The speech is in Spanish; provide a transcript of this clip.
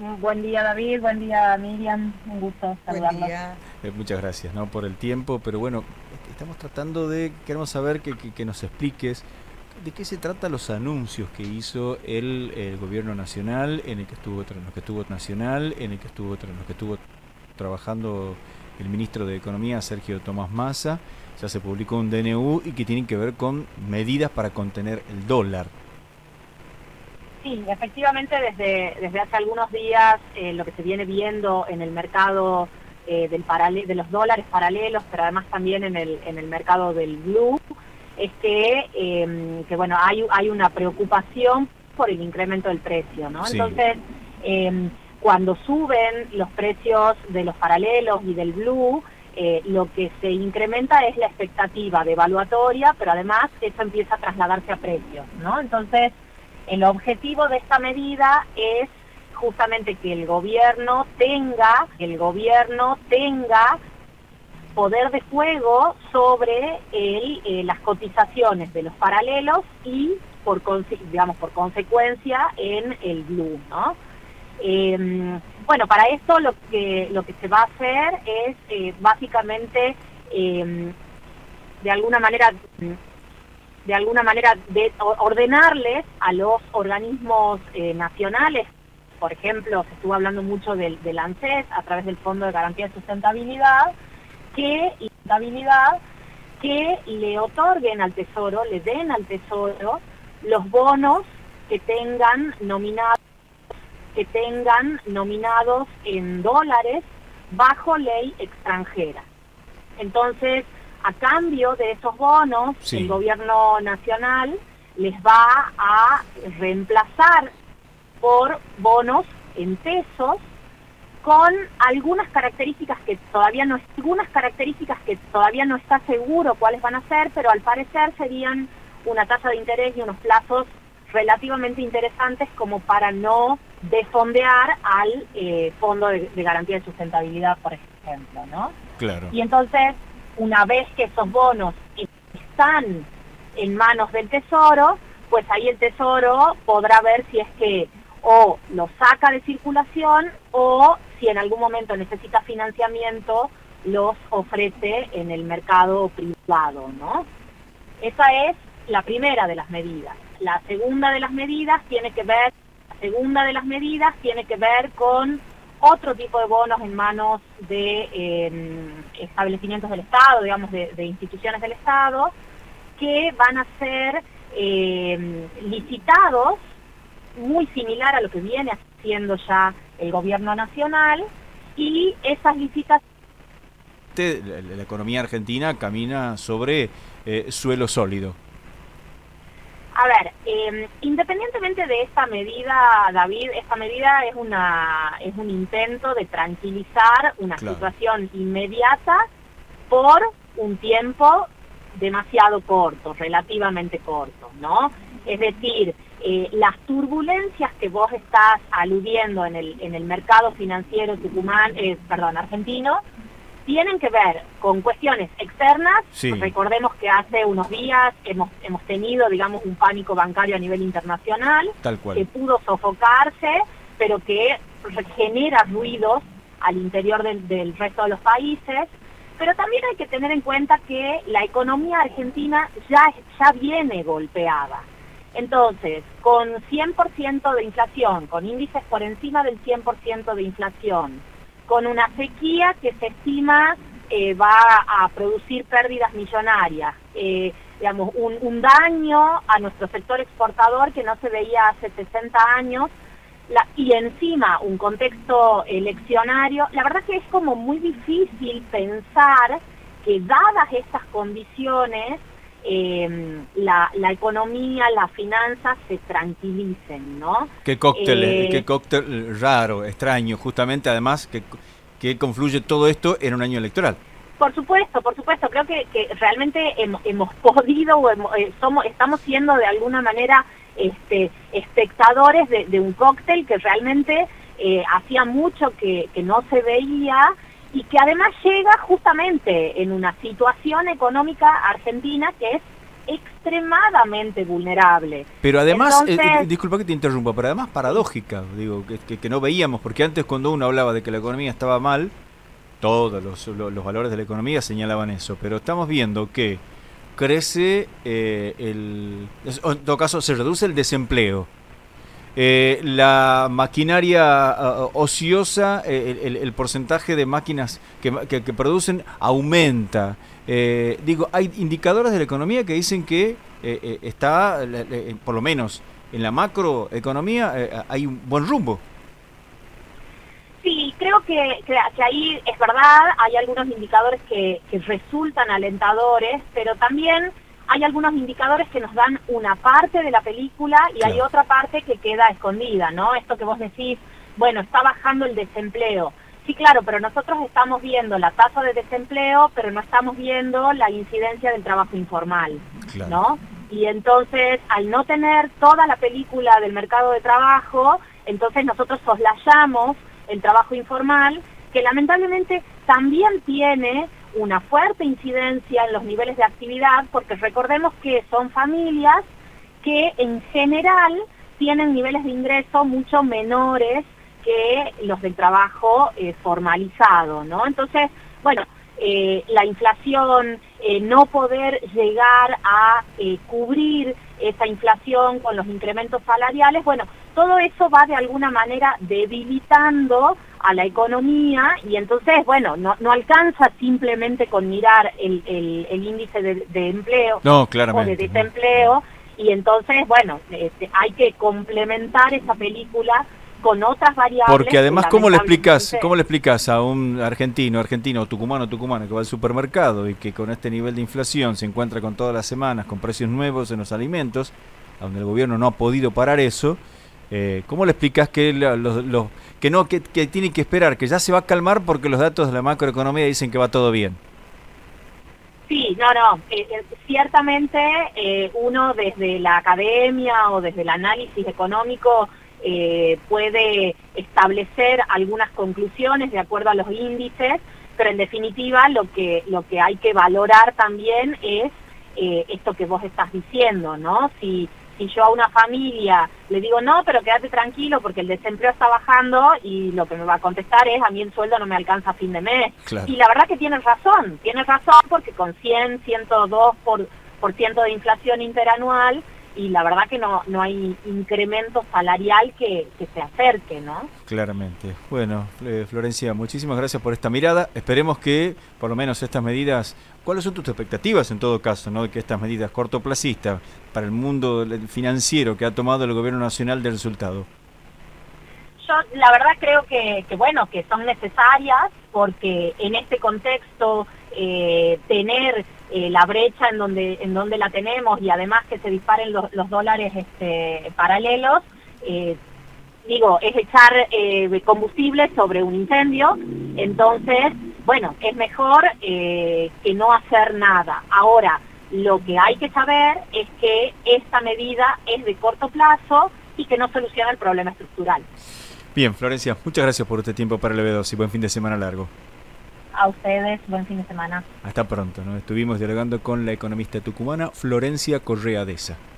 Buen día, David, buen día, Miriam, un gusto Buen saludarlos. día. Muchas gracias, ¿no? Por el tiempo, pero bueno, estamos tratando queremos saber que nos expliques de qué se trata los anuncios que hizo el gobierno nacional, en el que estuvo, en los que estuvo nacional, en el que estuvo, en los que estuvo trabajando el ministro de Economía, Sergio Tomás Massa. Ya se publicó un DNU y que tienen que ver con medidas para contener el dólar. Sí, efectivamente desde hace algunos días lo que se viene viendo en el mercado de los dólares paralelos, pero además también en el mercado del blue, es que bueno, hay una preocupación por el incremento del precio, ¿no? Sí. Entonces, cuando suben los precios de los paralelos y del blue, lo que se incrementa es la expectativa devaluatoria, pero además eso empieza a trasladarse a precios, ¿no? Entonces, el objetivo de esta medida es justamente que el gobierno tenga poder de fuego sobre las cotizaciones de los paralelos y por consecuencia en el blue, ¿no? Bueno, para esto lo que se va a hacer es básicamente de alguna manera ordenarles a los organismos nacionales. Por ejemplo, se estuvo hablando mucho del ANSES a través del Fondo de Garantía de Sustentabilidad, que le otorguen al Tesoro, le den al Tesoro los bonos que tengan nominados en dólares bajo ley extranjera. Entonces, a cambio de esos bonos, Sí. El gobierno nacional les va a reemplazar por bonos en pesos con algunas características que todavía no está seguro cuáles van a ser, pero al parecer serían una tasa de interés y unos plazos relativamente interesantes como para no desfondear al Fondo de Garantía de Sustentabilidad, por ejemplo, ¿no? Claro. Y entonces, una vez que esos bonos están en manos del Tesoro, pues ahí el Tesoro podrá ver si es que o los saca de circulación o si en algún momento necesita financiamiento, los ofrece en el mercado privado, ¿no? Esa es la primera de las medidas. La segunda de las medidas tiene que ver con otro tipo de bonos en manos de establecimientos del Estado, digamos, de instituciones del Estado, que van a ser licitados, muy similar a lo que viene haciendo ya el gobierno nacional, y esas licitaciones... La economía argentina camina sobre suelo sólido. A ver, independientemente de esta medida, David, esta medida es un intento de tranquilizar una situación inmediata por un tiempo demasiado corto, relativamente corto, ¿no? Es decir, las turbulencias que vos estás aludiendo en el mercado financiero argentino, tienen que ver con cuestiones externas. Sí. Recordemos que hace unos días hemos tenido, digamos, un pánico bancario a nivel internacional, Tal cual. que pudo sofocarse, pero que genera ruidos al interior del resto de los países. Pero también hay que tener en cuenta que la economía argentina ya viene golpeada. Entonces, con 100% de inflación, con índices por encima del 100% de inflación, con una sequía que se estima va a producir pérdidas millonarias, digamos, un daño a nuestro sector exportador que no se veía hace 60 años, y encima un contexto eleccionario, la verdad que es como muy difícil pensar que dadas estas condiciones, la economía, las finanzas se tranquilicen, ¿no? Qué cóctel raro, extraño, justamente además que confluye todo esto en un año electoral. Por supuesto, creo que realmente hemos podido, estamos siendo de alguna manera espectadores de un cóctel que realmente hacía mucho que no se veía, y que además llega justamente en una situación económica argentina que es extremadamente vulnerable. Pero además, Entonces, disculpa que te interrumpa, pero además paradójica, digo, que no veíamos, porque antes cuando uno hablaba de que la economía estaba mal, todos los valores de la economía señalaban eso, pero estamos viendo que crece, en todo caso se reduce el desempleo, la maquinaria ociosa, el porcentaje de máquinas que producen aumenta. Digo, hay indicadores de la economía que dicen que está, por lo menos en la macroeconomía, hay un buen rumbo. sí, creo que ahí es verdad, hay algunos indicadores que resultan alentadores, pero también hay algunos indicadores que nos dan una parte de la película y Claro. hay otra parte que queda escondida, ¿no? Esto que vos decís, bueno, está bajando el desempleo. Sí, claro, pero nosotros estamos viendo la tasa de desempleo, pero no estamos viendo la incidencia del trabajo informal, Claro. ¿no? Y entonces, al no tener toda la película del mercado de trabajo, entonces nosotros soslayamos el trabajo informal, que lamentablemente también tiene una fuerte incidencia en los niveles de actividad, porque recordemos que son familias que en general tienen niveles de ingreso mucho menores que los del trabajo formalizado, ¿no? Entonces, bueno, la inflación, no poder llegar a cubrir esa inflación con los incrementos salariales, bueno, todo eso va de alguna manera debilitando a la economía y entonces, bueno, no alcanza simplemente con mirar el índice de empleo No, o claramente. de desempleo y entonces, bueno, hay que complementar esa película con otras variables. Porque además, que ¿cómo le lamentablemente- explicas a un argentino, tucumano, que va al supermercado y que con este nivel de inflación se encuentra con todas las semanas con precios nuevos en los alimentos, donde el gobierno no ha podido parar eso? ¿Cómo le explicas que que tiene que esperar, que ya se va a calmar porque los datos de la macroeconomía dicen que va todo bien? Sí, no, ciertamente uno desde la academia o desde el análisis económico puede establecer algunas conclusiones de acuerdo a los índices, pero en definitiva lo que hay que valorar también es esto que vos estás diciendo, ¿no? Si yo a una familia le digo, no, pero quédate tranquilo porque el desempleo está bajando y lo que me va a contestar es, a mí el sueldo no me alcanza a fin de mes. Claro. Y la verdad que tienes razón porque con 102% de inflación interanual, y la verdad que no hay incremento salarial que se acerque, ¿no? Claramente. Bueno, Florencia, muchísimas gracias por esta mirada. Esperemos que, por lo menos, estas medidas... ¿Cuáles son tus expectativas, en todo caso, no, de que estas medidas cortoplacistas para el mundo financiero que ha tomado el gobierno nacional del resultado? Yo la verdad creo que bueno, que son necesarias porque en este contexto tener la brecha en donde la tenemos y además que se disparen los dólares paralelos, digo, es echar combustible sobre un incendio. Entonces, bueno, es mejor que no hacer nada. Ahora, lo que hay que saber es que esta medida es de corto plazo y que no soluciona el problema estructural. Bien, Florencia, muchas gracias por este tiempo para el B2 y buen fin de semana largo. A ustedes, buen fin de semana. Hasta pronto, ¿no? Estuvimos dialogando con la economista tucumana Florencia Correa Deza.